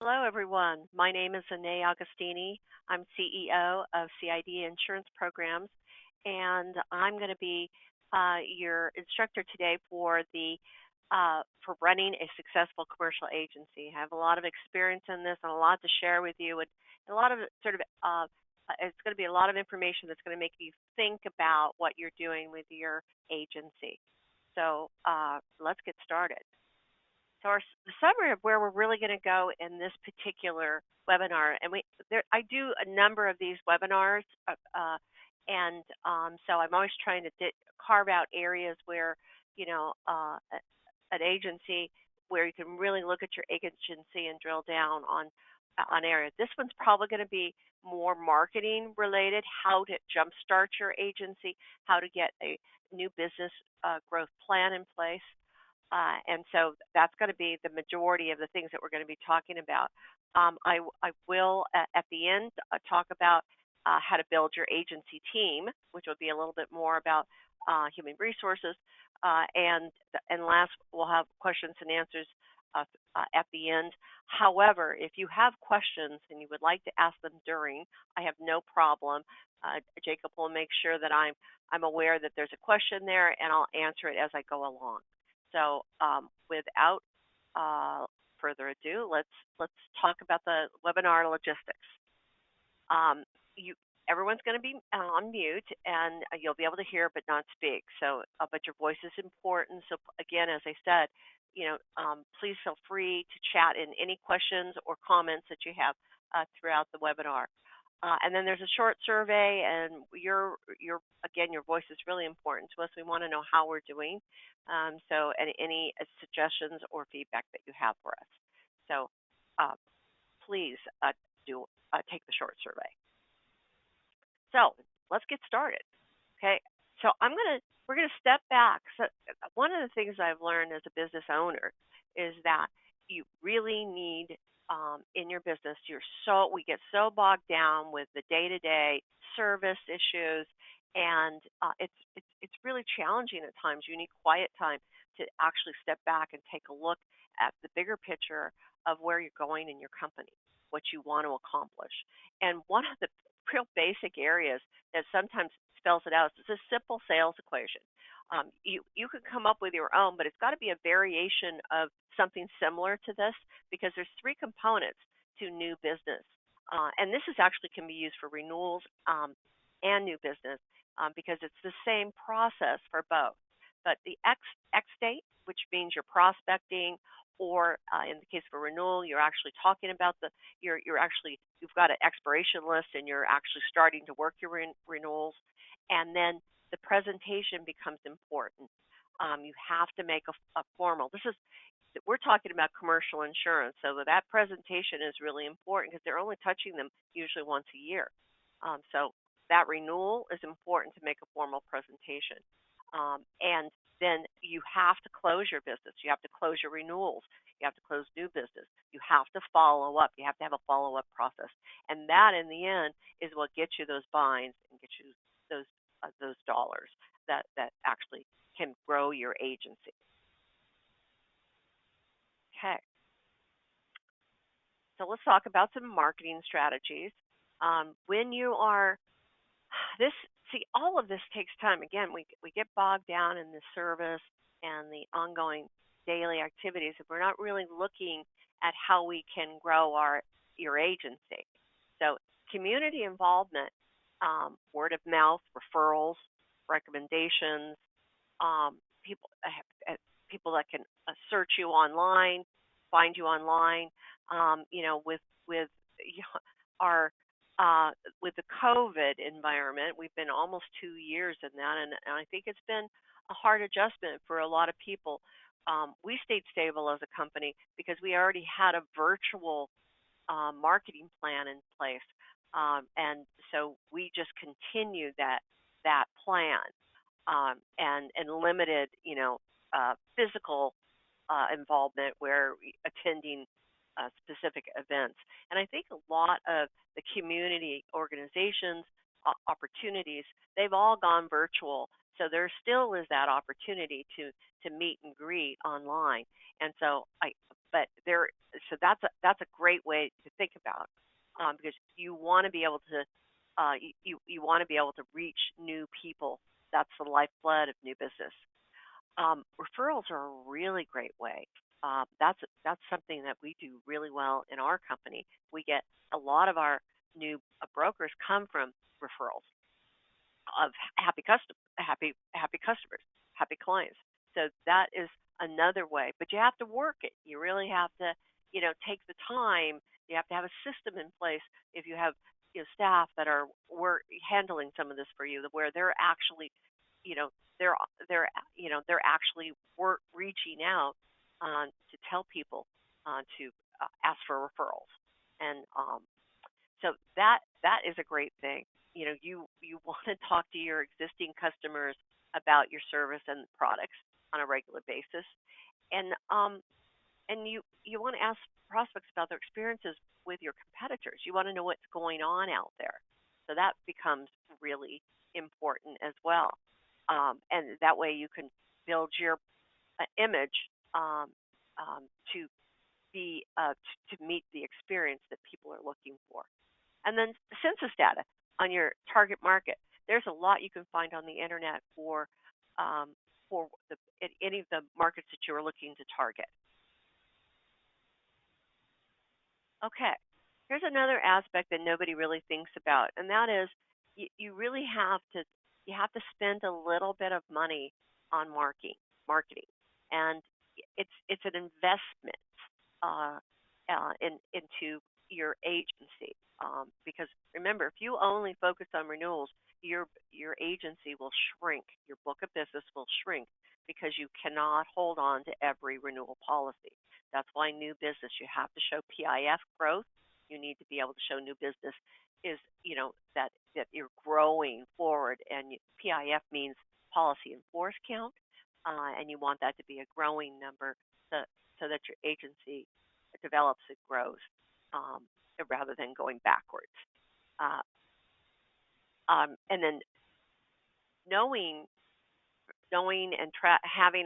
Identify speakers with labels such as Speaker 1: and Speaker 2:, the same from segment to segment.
Speaker 1: Hello, everyone. My name is Anae Agostini. I'm CEO of CID Insurance Programs, and I'm going to be your instructor today for running a successful commercial agency. I have a lot of experience in this and a lot to share with you, and a lot of it's going to be a lot of information that's going to make you think about what you're doing with your agency. So let's get started. So the summary of where we're really going to go in this particular webinar, and I do a number of these webinars, and so I'm always trying to carve out areas where an agency where you can really look at your agency and drill down on areas. This one's probably going to be more marketing related, how to jumpstart your agency, how to get a new business growth plan in place. And so that's going to be the majority of the things that we're going to be talking about. I will, at the end, talk about how to build your agency team, which will be a little bit more about human resources. And last, we'll have questions and answers at the end. However, if you have questions and you would like to ask them during, I have no problem. Jacob will make sure that I'm aware that there's a question there, and I'll answer it as I go along. So without further ado, let's talk about the webinar logistics. Everyone's going to be on mute, and you'll be able to hear but not speak. So, but your voice is important. So again, as I said, please feel free to chat in any questions or comments that you have throughout the webinar. And then there's a short survey, and your voice is really important to us. We want to know how we're doing. So any suggestions or feedback that you have for us. So please take the short survey. So let's get started. Okay. So we're gonna step back. So one of the things I've learned as a business owner is that you really need in your business. We get so bogged down with the day-to-day service issues, and it's really challenging at times. You need quiet time to actually step back and take a look at the bigger picture of where you're going in your company, what you want to accomplish. And one of the real basic areas that sometimes spells it out is a simple sales equation. You could come up with your own, but it's got to be a variation of something similar to this, because there's three components to new business. And this actually can be used for renewals and new business because it's the same process for both. But the X date, which means you're prospecting, or in the case of a renewal, you're actually talking about you've got an expiration list and you're actually starting to work your renewals. And then the presentation becomes important. You have to make a formal. We're talking about commercial insurance, so that presentation is really important because they're only touching them usually once a year. So that renewal is important to make a formal presentation. And then you have to close your business. You have to close your renewals. You have to close new business. You have to follow up. You have to have a follow-up process. And that, in the end, is what gets you those binds and gets you those dollars that actually can grow your agency. Okay. So let's talk about some marketing strategies. When you are all of this takes time. Again, we get bogged down in the service and the ongoing daily activities if we're not really looking at how we can grow your agency. So community involvement, word of mouth, referrals, recommendations, people that can search you online, find you online. With the COVID environment, we've been almost 2 years in that, and I think it's been a hard adjustment for a lot of people. We stayed stable as a company because we already had a virtual marketing plan in place, and so we just continued that plan and limited, physical involvement where attending specific events. And I think a lot of the community organizations, opportunities, they've all gone virtual. So there still is that opportunity to meet and greet online. And so But so that's a great way to think about, because you want to be able to you want to be able to reach new people. That's the lifeblood of new business. Referrals are a really great way. That's something that we do really well in our company. We get a lot of our new brokers come from referrals of happy customers, happy clients. So that is another way, but you have to work it. You really have to, take the time. You have to have a system in place. If you have, staff that are handling some of this for you, where they're actually, you know, they're actually reaching out to tell people to ask for referrals, and so that is a great thing. You want to talk to your existing customers about your service and products on a regular basis, and you want to ask prospects about their experiences with your competitors. You want to know what's going on out there, so that becomes really important as well. And that way you can build your image um, to be to meet the experience that people are looking for. And then census data on your target market. There's a lot you can find on the internet um, for any of the markets that you are looking to target. Okay, here's another aspect that nobody really thinks about, and that is you really have to spend a little bit of money on marketing, and it's an investment into your agency. Because remember, if you only focus on renewals, your agency will shrink. Your book of business will shrink because you cannot hold on to every renewal policy. That's why new business, you have to show PIF growth. You need to be able to show new business is, that you're growing forward, and PIF means policy in force count, and you want that to be a growing number, so that your agency develops and grows, um, rather than going backwards. Uh, and then knowing having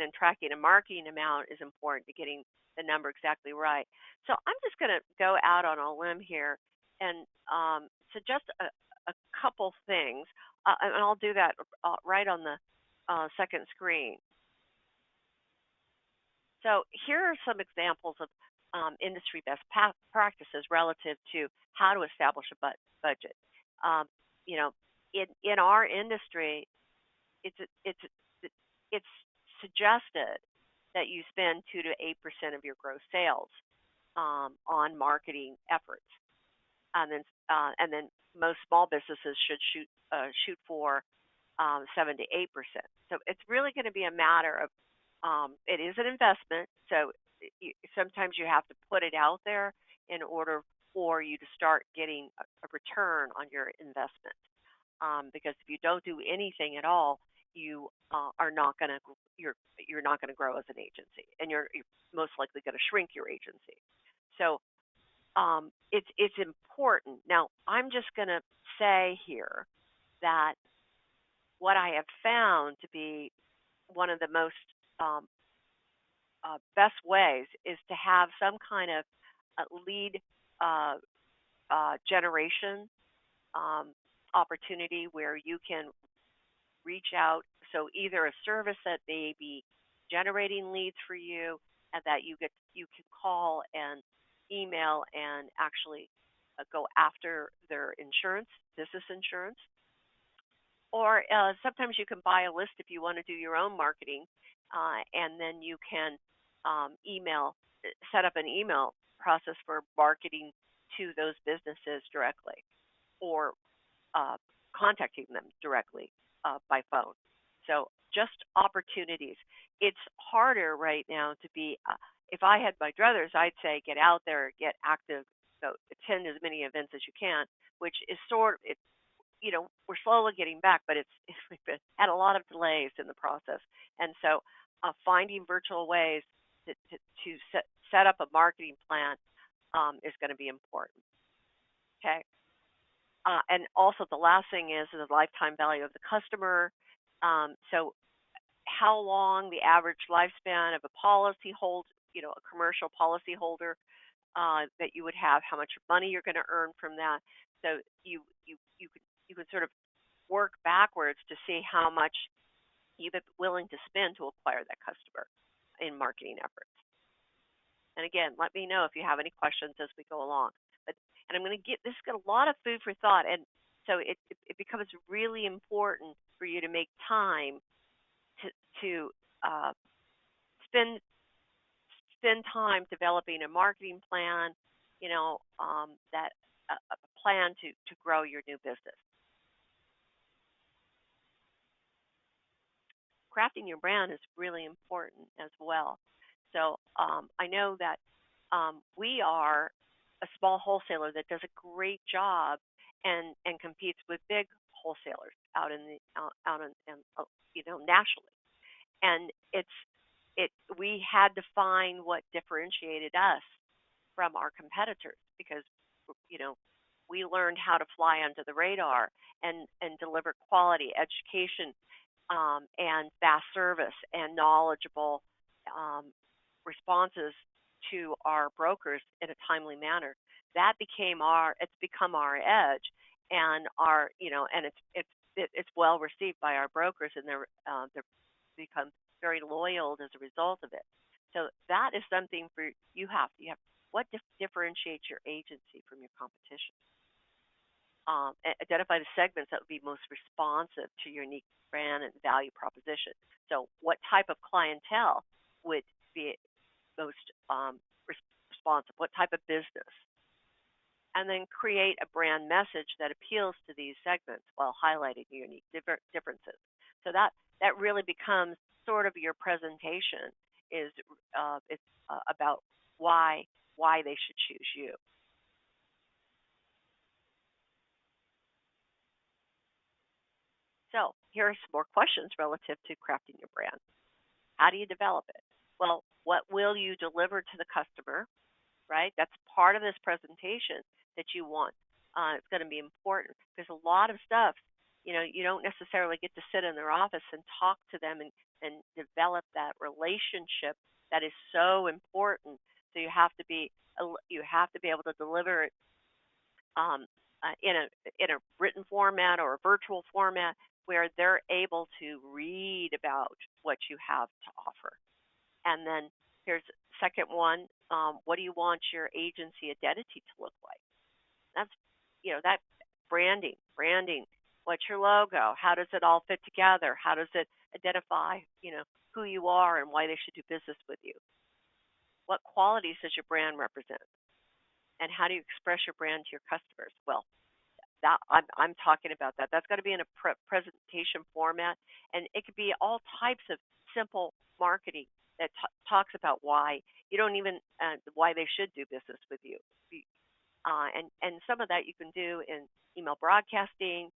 Speaker 1: and tracking a marketing amount is important to getting the number exactly right. So I'm just going to go out on a limb here and suggest a couple things, and I'll do that right on the second screen. So here are some examples of industry best practices relative to how to establish a budget. Um, you know, in our industry, it's it's it's suggested that you spend 2 to 8% of your gross sales on marketing efforts, and then most small businesses should shoot for 7 to 8%. So it's really going to be a matter of it is an investment, so sometimes you have to put it out there in order for you to start getting a return on your investment. Because if you don't do anything at all, you are not going to you're not going to grow as an agency, and you're most likely going to shrink your agency. So it's important. Now, I'm just going to say here that what I have found to be one of the most um, best ways is to have some kind of lead uh, generation um, opportunity where you can reach out. So either a service that may be generating leads for you, and that you can call and email and actually go after their insurance, business insurance, or sometimes you can buy a list if you want to do your own marketing, and then you can set up an email process for marketing to those businesses directly, or uh, contacting them directly by phone. So just opportunities. It's harder right now to be. If I had my druthers, I'd say get out there, get active, go attend as many events as you can, which is we're slowly getting back, but we've had a lot of delays in the process, and so finding virtual ways to set up a marketing plan is going to be important. Okay, and also the last thing is the lifetime value of the customer. So how long the average lifespan of a policy holds a commercial policyholder that you would have, how much money you're going to earn from that. So you can sort of work backwards to see how much you've been willing to spend to acquire that customer in marketing efforts. And again, let me know if you have any questions as we go along. And I'm going to this got a lot of food for thought, and so it becomes really important for you to make time to spend time developing a marketing plan, that a plan to grow your new business. Crafting your brand is really important as well. So I know that we are a small wholesaler that does a great job and competes with big wholesalers out in nationally. And we had to find what differentiated us from our competitors because we learned how to fly under the radar and deliver quality education and fast service and knowledgeable responses to our brokers in a timely manner. That it's become our edge, and it's well received by our brokers, and they're become very loyal as a result of it. So that is something for you have what differentiates your agency from your competition. Identify the segments that would be most responsive to your unique brand and value proposition. So what type of clientele would be most responsive? What type of business? And then create a brand message that appeals to these segments while highlighting your unique differences. So that really becomes sort of your presentation. It's about why they should choose you. So here are some more questions relative to crafting your brand. How do you develop it? Well, what will you deliver to the customer, right? That's part of this presentation that you want. It's going to be important because a lot of stuff, you don't necessarily get to sit in their office and talk to them and develop that relationship that is so important. So you have to be able to deliver it in a written format or a virtual format where they're able to read about what you have to offer. And then here's the second one. What do you want your agency identity to look like? That's, that branding. What's your logo? How does it all fit together? How does it identify, who you are and why they should do business with you? What qualities does your brand represent? And how do you express your brand to your customers? Well, I'm talking about that. That's got to be in a presentation format, and it could be all types of simple marketing that talks about why you don't even why they should do business with you. And some of that you can do in email broadcasting,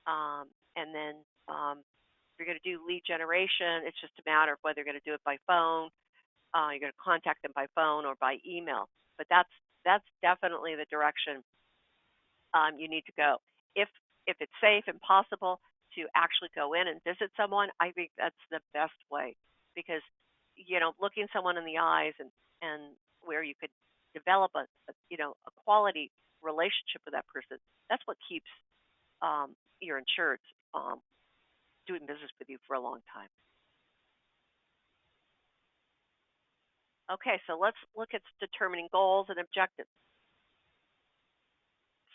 Speaker 1: and then if you're going to do lead generation, it's just a matter of whether you're going to do it by phone. You're going to contact them by phone or by email. But that's definitely the direction you need to go. If it's safe and possible to actually go in and visit someone, I think that's the best way because looking someone in the eyes and where you could develop a quality relationship with that person, that's what keeps your insureds doing business with you for a long time. Okay, so let's look at determining goals and objectives.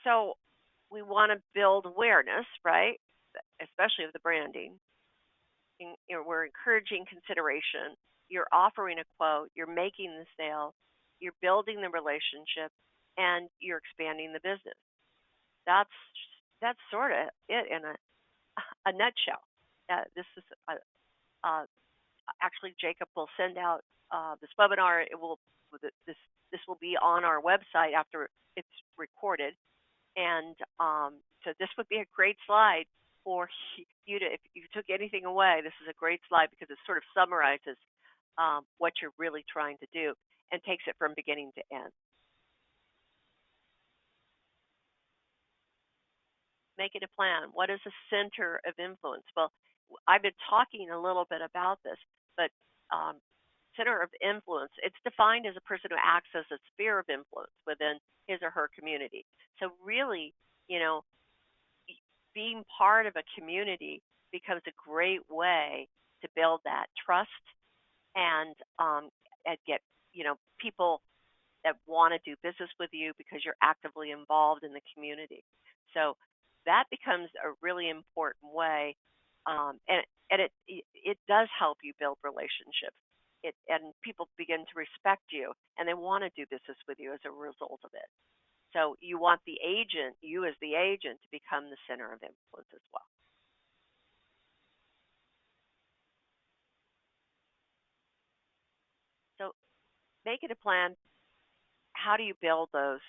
Speaker 1: So we want to build awareness, right? Especially of the branding. We're encouraging consideration. You're offering a quote. You're making the sale. You're building the relationship, and you're expanding the business. That's sort of it in a nutshell. This is actually Jacob will send out this webinar. This will be on our website after it's recorded. And so this would be a great slide for you to, if you took anything away, this is a great slide because it sort of summarizes what you're really trying to do and takes it from beginning to end. Making a plan. What is a center of influence? Well, I've been talking a little bit about this, but center of influence, it's defined as a person who acts as a sphere of influence within his or her community. So really, you know, being part of a community becomes a great way to build that trust and get people that want to do business with you because you're actively involved in the community. So that becomes a really important way, and it does help you build relationships. And people begin to respect you, and they want to do business with you as a result of it. So you want the agent, you as the agent, to become the center of influence as well. So make it a plan. How do you build those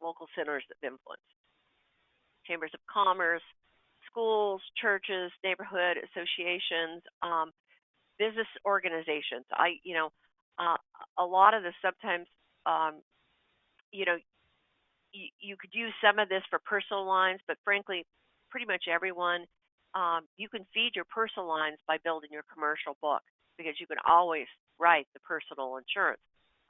Speaker 1: local centers of influence? Chambers of commerce, schools, churches, neighborhood associations, business organizations. Uh, a lot of this sometimes, um, you know, you could use some of this for personal lines, but frankly, pretty much everyone, you can feed your personal lines by building your commercial book because you can always write the personal insurance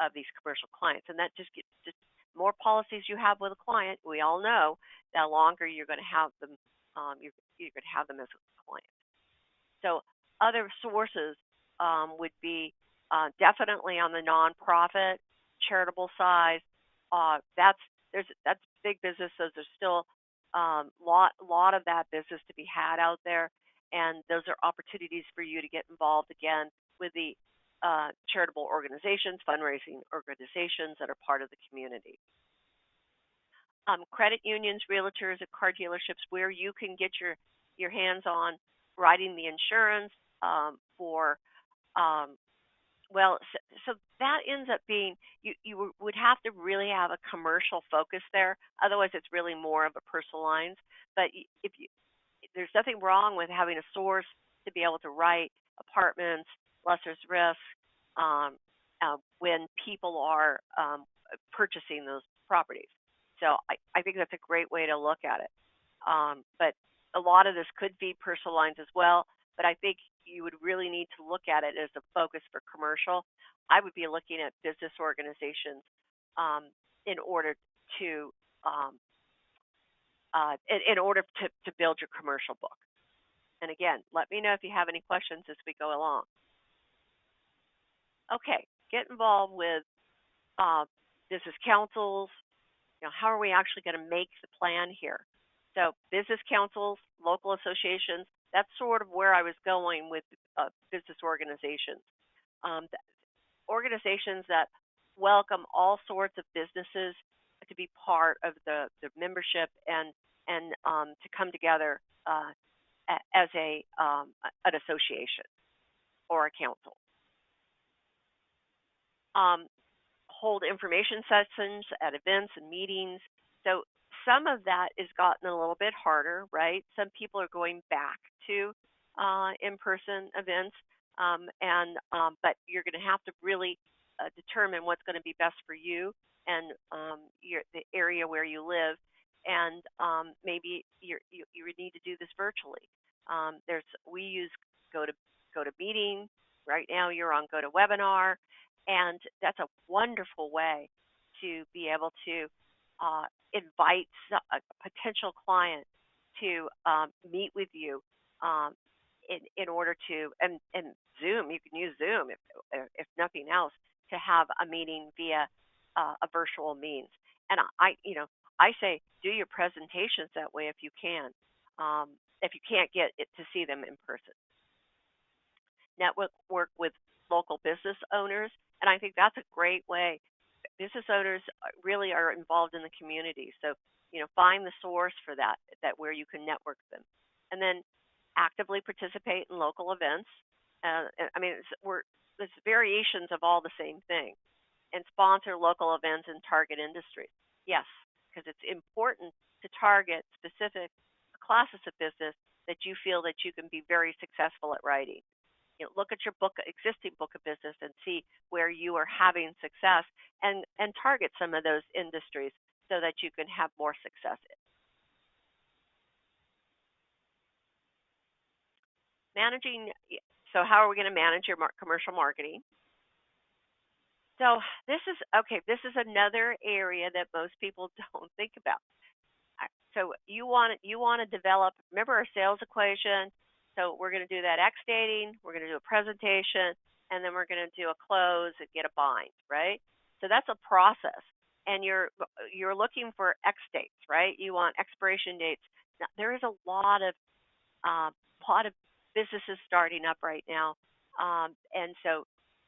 Speaker 1: of these commercial clients, and that just gets just more policies you have with a client. We all know the longer you're going to have them, you're going to have them as a client. So other sources would be definitely on the nonprofit, charitable side. That's big business. So there's still lot of that business to be had out there, and those are opportunities for you to get involved again with the charitable organizations, fundraising organizations that are part of the community. Credit unions, realtors, and car dealerships where you can get your hands on writing the insurance for um, well, so that ends up being you would have to really have a commercial focus there. Otherwise, it's really more of a personal lines. But if you there's nothing wrong with having a source to be able to write apartments, lesser's risk, when people are purchasing those properties. So I think that's a great way to look at it. But a lot of this could be personal lines as well. But I think you would really need to look at it as a focus for commercial. I would be looking at business organizations in order to um, in order to build your commercial book. And again, let me know if you have any questions as we go along. Okay, get involved with uh, business councils. How are we actually going to make the plan here? So business councils, local associations, that's sort of where I was going with business organizations. Organizations that welcome all sorts of businesses to be part of the membership and to come together as an association or a council. Um, Hold information sessions at events and meetings. So some of that has gotten a little bit harder, right? Some people are going back to in-person events, but you're going to have to really determine what's going to be best for you and the area where you live, and maybe you would need to do this virtually. We use GoToMeeting. Right now, you're on GoToWebinar. And that's a wonderful way to be able to invite a potential client to meet with you in order to, and Zoom, you can use Zoom if nothing else, to have a meeting via a virtual means. And I say do your presentations that way if you can, if you can't get it to see them in person. Network work with local business owners, and I think that's a great way. Business owners really are involved in the community, so find the source for that where you can network them, and then actively participate in local events. I mean, there's variations of all the same thing, and sponsor local events in target industries. Yes, because it's important to target specific classes of business that you feel that you can be very successful at writing. Look at your existing book of business and see where you are having success, and target some of those industries so that you can have more success. Managing. So how are we going to manage your commercial marketing? So this is okay. This is another area that most people don't think about. So you want to develop. Remember our sales equation. So we're going to do that X dating. We're going to do a presentation, and then we're going to do a close and get a bind, right? So that's a process, and you're looking for X dates, right? You want expiration dates. Now, there is uh, a lot of businesses starting up right now, and so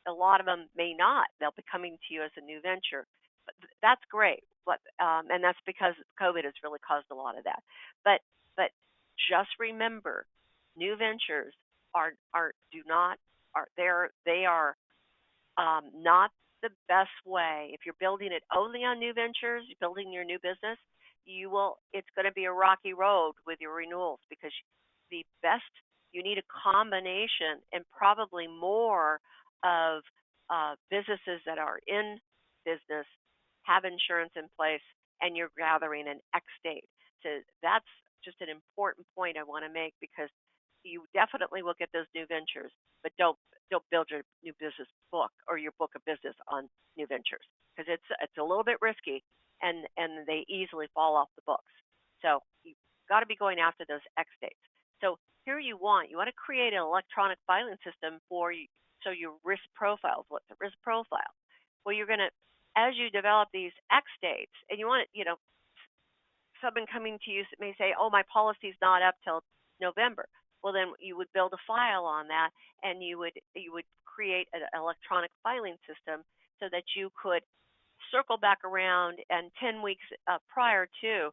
Speaker 1: a lot of them may not. They'll be coming to you as a new venture, but that's great. And that's because COVID has really caused a lot of that. But just remember, new ventures are do not are they are not the best way. If you're building it only on new ventures, building your new business, it's going to be a rocky road with your renewals because the best, you need a combination and probably more of businesses that are in business, have insurance in place, and you're gathering an X date. So that's just an important point I want to make because you definitely will get those new ventures, but don't build your new business book or your book of business on new ventures because it's a little bit risky and they easily fall off the books. So you've got to be going after those X dates. So here you want to create an electronic filing system for you, so your risk profiles. What's a risk profile? Well, you're going to, as you develop these X dates, and you want it, someone coming to you may say, oh, my policy's not up till November. Well, then you would build a file on that, and you would create an electronic filing system so that you could circle back around and 10 weeks prior to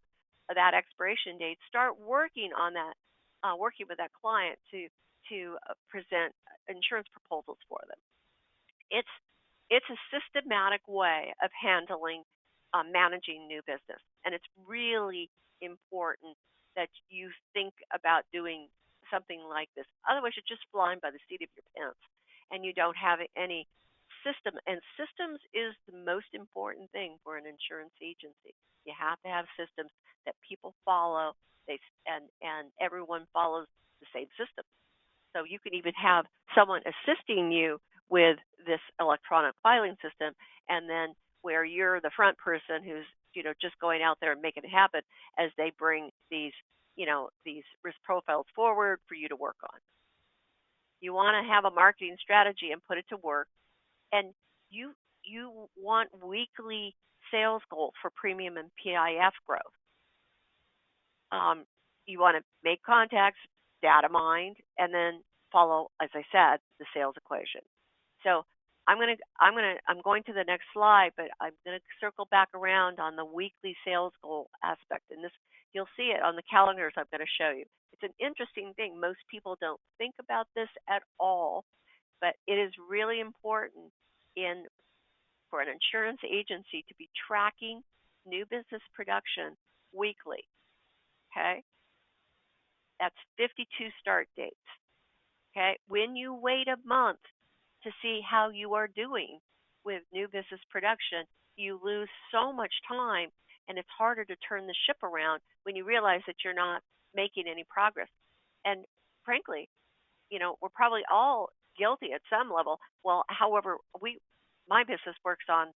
Speaker 1: that expiration date, start working on that, working with that client to present insurance proposals for them. It's it's a systematic way of handling managing new business, and it's really important that you think about doing something like this. Otherwise, you're just flying by the seat of your pants, and you don't have any system. And systems is the most important thing for an insurance agency. You have to have systems that people follow. And everyone follows the same system. So you can even have someone assisting you with this electronic filing system, and then where you're the front person who's just going out there and making it happen as they bring these risk profiles forward for you to work on. You want to have a marketing strategy and put it to work, and you want weekly sales goals for premium and PIF growth. You want to make contacts, data mined, and then follow, as I said, the sales equation. So I'm going to the next slide, but I'm gonna circle back around on the weekly sales goal aspect, and this you'll see it on the calendars I'm going to show you. It's an interesting thing. Most people don't think about this at all, but it is really important in for an insurance agency to be tracking new business production weekly. Okay, that's 52 start dates. Okay, when you wait a month to see how you are doing with new business production, you lose so much time, and it's harder to turn the ship around when you realize that you're not making any progress. And frankly, we're probably all guilty at some level. Well, however, my business works on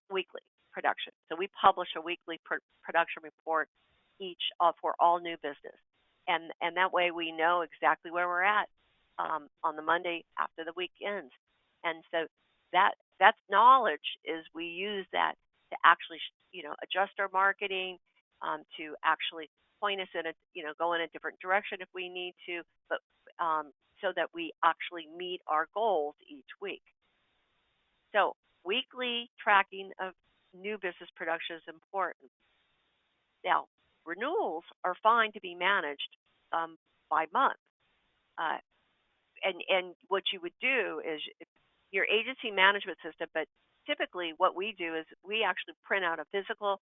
Speaker 1: weekly production, so we publish a weekly production report each for all new business, and that way we know exactly where we're at on the Monday after the week ends. And so that knowledge is we use that to actually adjust our marketing, to actually point us in a go in a different direction if we need to, but so that we actually meet our goals each week. So weekly tracking of new business production is important. Now, renewals are fine to be managed by month. Uh, and what you would do is your agency management system, but typically what we do is we actually print out a physical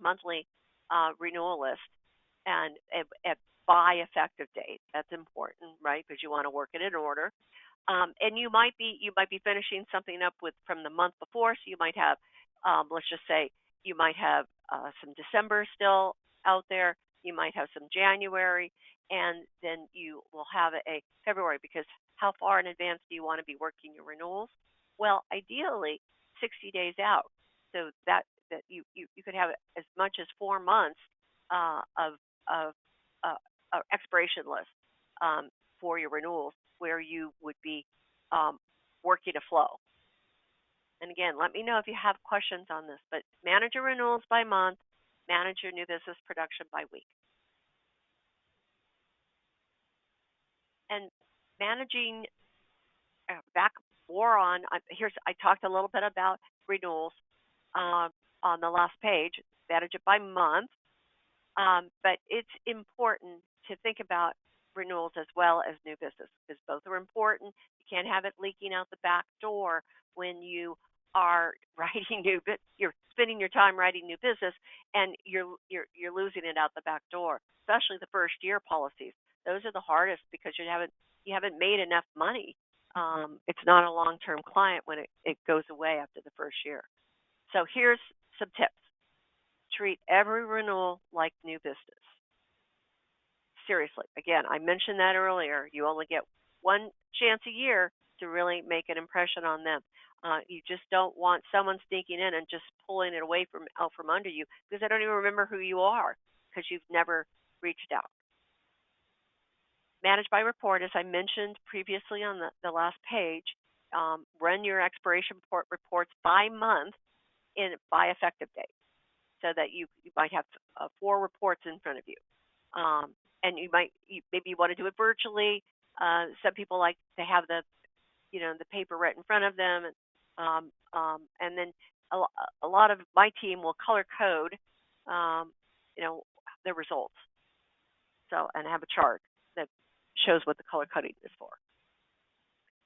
Speaker 1: monthly renewal list and by effective date. That's important, right? Because you want to work it in order. And you might be finishing something up from the month before, so you might have, let's just say, you might have some December still out there. You might have some January, and then you will have a February, because how far in advance do you want to be working your renewals? Well, ideally, 60 days out, so that you could have as much as 4 months of uh, expiration list for your renewals, where you would be um, working a flow. And again, let me know if you have questions on this. But manage your renewals by month, manage your new business production by week, and managing back more on. Here's I talked a little bit about renewals um, on the last page. Manage it by month, but it's important to think about renewals as well as new business, because both are important. You can't have it leaking out the back door when you are writing you're spending your time writing new business, and you're losing it out the back door. Especially the first year policies. Those are the hardest because you haven't made enough money. It's not a long term client when it goes away after the first year. So here's some tips. Treat every renewal like new business. Seriously. Again, I mentioned that earlier. You only get one chance a year to really make an impression on them. You just don't want someone sneaking in and just pulling it away from out from under you, because they don't even remember who you are because you've never reached out. Manage by report, as I mentioned previously on the last page. Run your expiration reports by month by effective date, so that you might have 4 reports in front of you. And maybe you want to do it virtually. Some people like to have the paper right in front of them, and then a lot of my team will color code, um, you know, the results. So, and have a chart that shows what the color coding is for.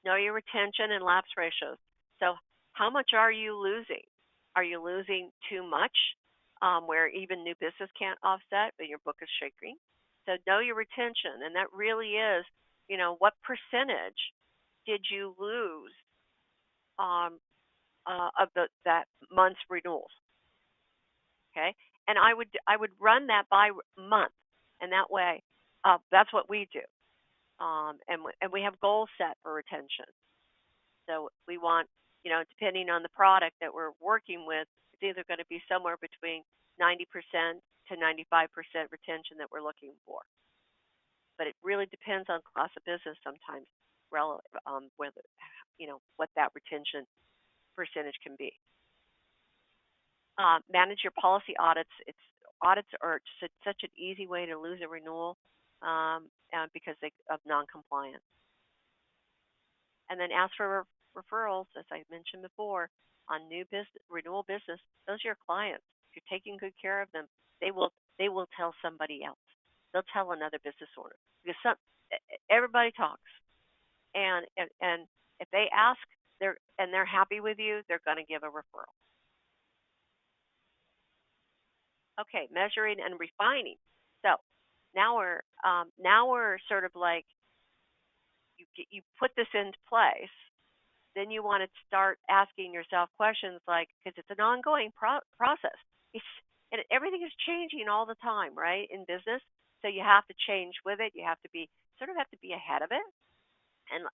Speaker 1: Know your retention and lapse ratios. So, how much are you losing? Are you losing too much, where even new business can't offset, but your book is shrinking? So, know your retention, and that really is, what percentage did you lose um, of that month's renewals? Okay, and I would run that by month, and that way, that's what we do. And we have goals set for retention. So we want, depending on the product that we're working with, it's either going to be somewhere between 90% to 95% retention that we're looking for. But it really depends on class of business sometimes, whether, what that retention percentage can be. Manage your policy audits. Audits are such an easy way to lose a renewal because of non-compliance. And then ask for referrals, as I mentioned before, on new business, renewal business. Those are your clients. If you're taking good care of them, they will tell somebody else. They'll tell another business owner, because everybody talks, and if they ask, they're happy with you, they're going to give a referral. Okay, measuring and refining. So now we're sort of like, you put this into place, then you want to start asking yourself questions, like, because it's an ongoing process. And everything is changing all the time, right, in business. So you have to change with it. You have to be ahead of it,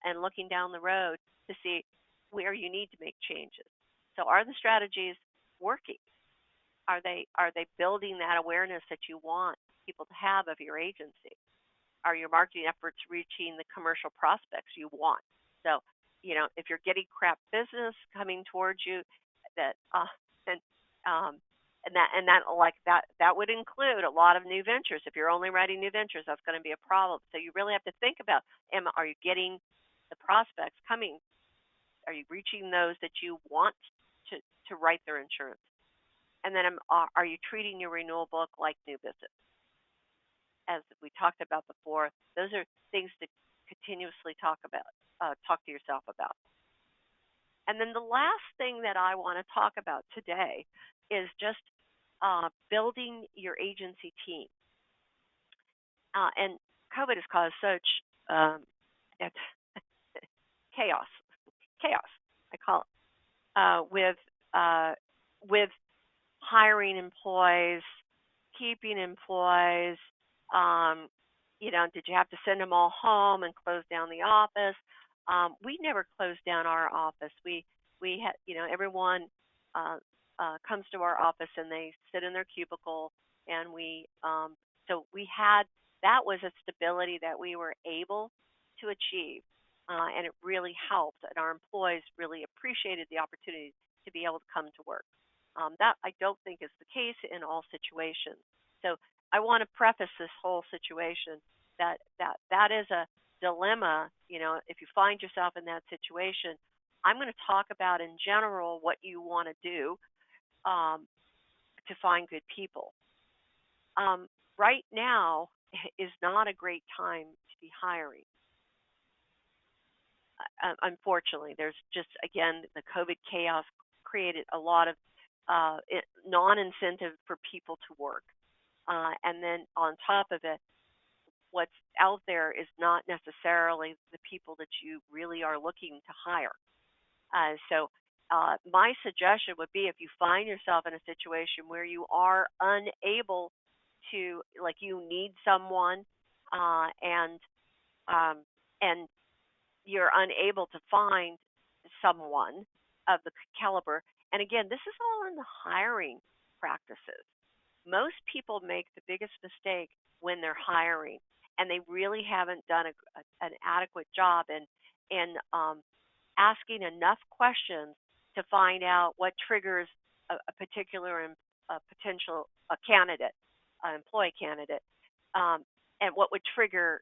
Speaker 1: and looking down the road to see where you need to make changes. So are the strategies working? Are they building that awareness that you want people to have of your agency? Are your marketing efforts reaching the commercial prospects you want? So, if you're getting crap business coming towards you, that that would include a lot of new ventures. If you're only writing new ventures, that's going to be a problem. So you really have to think about, are you getting the prospects coming? Are you reaching those that you want to write their insurance? And then are you treating your renewal book like new business? As we talked about before, those are things to continuously talk to yourself about. And then the last thing that I want to talk about today is just building your agency team. And COVID has caused such chaos, I call it, with hiring employees, keeping employees. Did you have to send them all home and close down the office? We never closed down our office. We we had, everyone comes to our office and they sit in their cubicle, and so we had that was a stability that we were able to achieve, and it really helped, and our employees really appreciated the opportunity to be able to come to work. That I don't think is the case in all situations. So I want to preface this whole situation that is a dilemma. If you find yourself in that situation, I'm going to talk about in general what you want to do um, to find good people. Right now is not a great time to be hiring. Unfortunately, there's just, again, the COVID chaos created a lot of non-incentive for people to work. And then on top of it, what's out there is not necessarily the people that you really are looking to hire. So my suggestion would be, if you find yourself in a situation where you are unable to, like, you need someone, and um, and you're unable to find someone of the caliber. And again, this is all in the hiring practices. Most people make the biggest mistake when they're hiring, and they really haven't done an adequate job in asking enough questions to find out what triggers a particular potential candidate, employee candidate, um, and what would trigger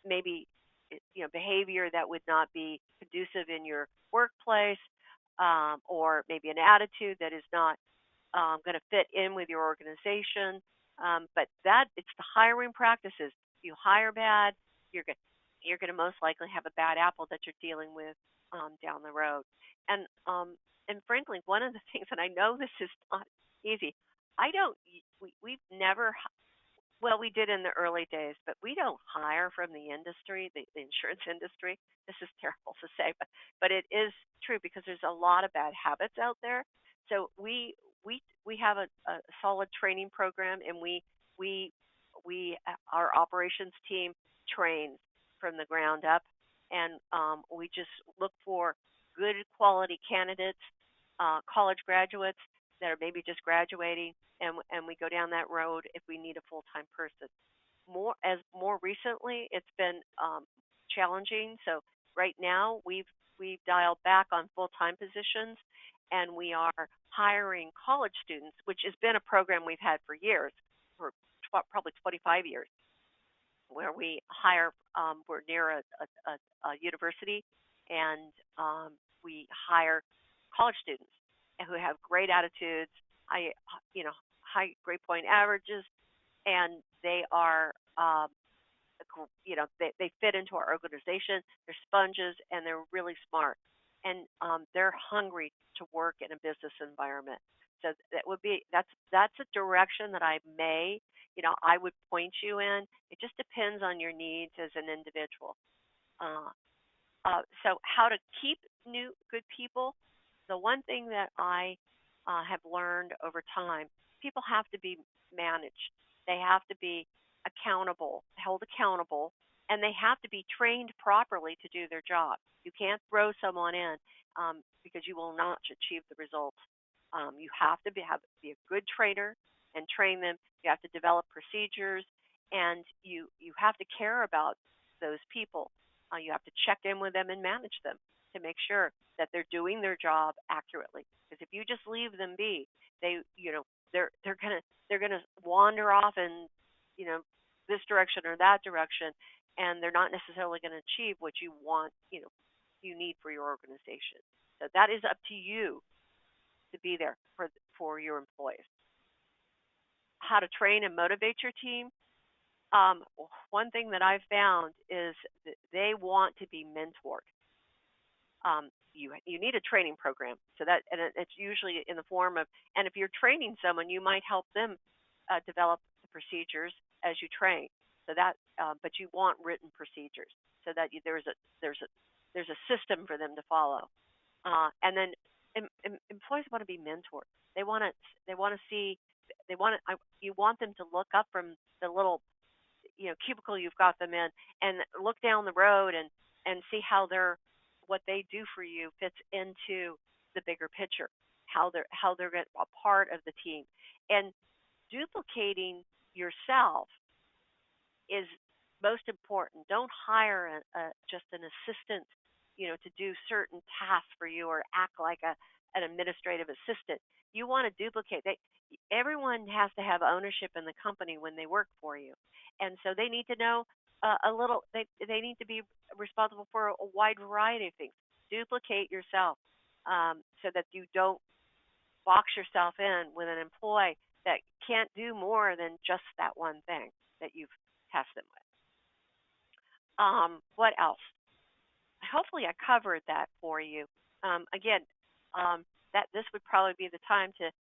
Speaker 1: maybe behavior that would not be conducive in your workplace, or maybe an attitude that is not going to fit in with your organization. But that it's the hiring practices. If you hire bad, you're going to most likely have a bad apple that you're dealing with down the road. And frankly, one of the things, and I know this is not easy. I don't. We've never. Well, we did in the early days, but we don't hire from the industry, the insurance industry. This is terrible to say, but it is true, because there's a lot of bad habits out there. So we have a solid training program, and we our operations team trains from the ground up, and we just look for good quality candidates, college graduates that are maybe just graduating, and we go down that road if we need a full-time person. More recently, it's been challenging. So right now, we've dialed back on full-time positions, and we are hiring college students, which has been a program we've had for years, for probably 25 years, where we hire. We're near a university, and we hire college students who have great attitudes, high, high grade point averages, and they are, they fit into our organization. They're sponges, and they're really smart, and they're hungry to work in a business environment. So that's a direction that I would point you in. It just depends on your needs as an individual. Uh, so how to keep new good people? The one thing that I have learned over time, people have to be managed. They have to be accountable, held accountable, and they have to be trained properly to do their job. You can't throw someone in because you will not achieve the results. You have to be a good trainer and train them. You have to develop procedures, and you have to care about those people. You have to check in with them and manage them to make sure that they're doing their job accurately. Because if you just leave them be, they're gonna wander off in this direction or that direction, and they're not necessarily going to achieve what you want, you need for your organization. So that is up to you to be there for your employees. How to train and motivate your team. One thing that I've found is that they want to be mentored. You need a training program, it's usually in the form of, and if you're training someone, you might help them develop the procedures as you train. But you want written procedures so that there's a system for them to follow. And then employees want to be mentored. They want to see. You want them to look up from the little cubicle you've got them in, and look down the road and see how they're what they do for you fits into the bigger picture, how they're a part of the team. And duplicating yourself is most important. Don't hire just an assistant, to do certain tasks for you or act like an administrative assistant. You want to duplicate. Everyone has to have ownership in the company when they work for you, and so they need to know a little. They need to be responsible for a wide variety of things. Duplicate yourself so that you don't box yourself in with an employee that can't do more than just that one thing that you've tasked them with. What else? Hopefully, I covered that for you. Again, that this would probably be the time to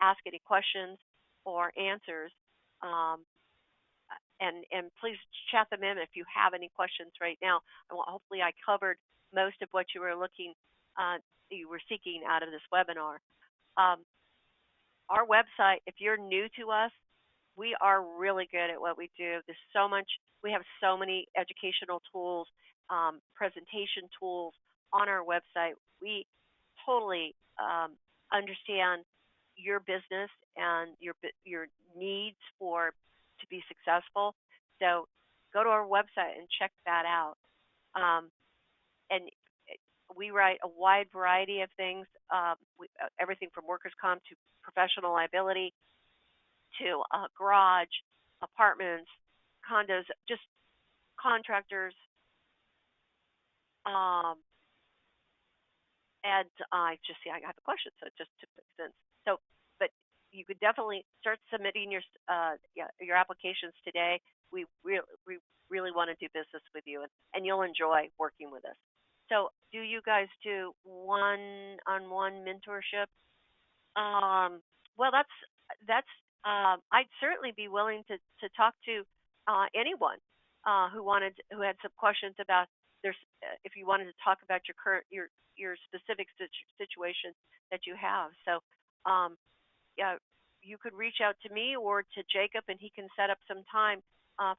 Speaker 1: ask any questions or answers. Um, and please chat them in if you have any questions right now. Hopefully, I covered most of what you were seeking out of this webinar. Um, our website, if you're new to us, we are really good at what we do. There's so much, we have so many educational tools, presentation tools on our website. We totally understand your business and your needs to be successful. So go to our website and check that out. And we write a wide variety of things, everything from workers' comp to professional liability to garage, apartments, condos, just contractors. Um, and I just see I have a question, so it just took sense. So, but you could definitely start submitting your applications today. We really want to do business with you, and you'll enjoy working with us. So, do you guys do one-on-one mentorship? Um, well, that's. I'd certainly be willing to talk to anyone who had some questions about if you wanted to talk about your specific situation that you have. So, yeah, you could reach out to me or to Jacob, and he can set up some time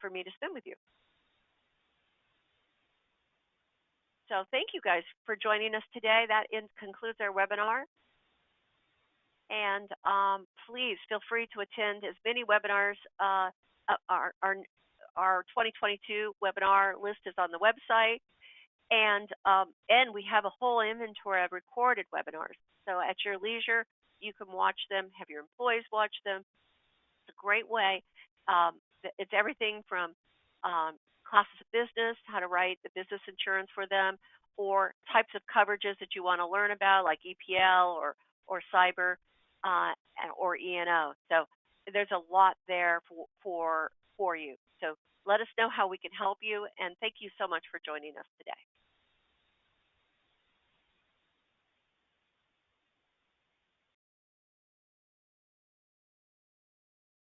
Speaker 1: for me to spend with you. So, thank you guys for joining us today. That concludes our webinar. And please feel free to attend as many webinars. Our 2022 webinar list is on the website, and we have a whole inventory of recorded webinars. So at your leisure, you can watch them, have your employees watch them. It's a great way. It's everything from classes of business, how to write the business insurance for them, or types of coverages that you want to learn about, like EPL or cyber or E&O. So there's a lot there for you. So let us know how we can help you, and thank you so much for joining us today.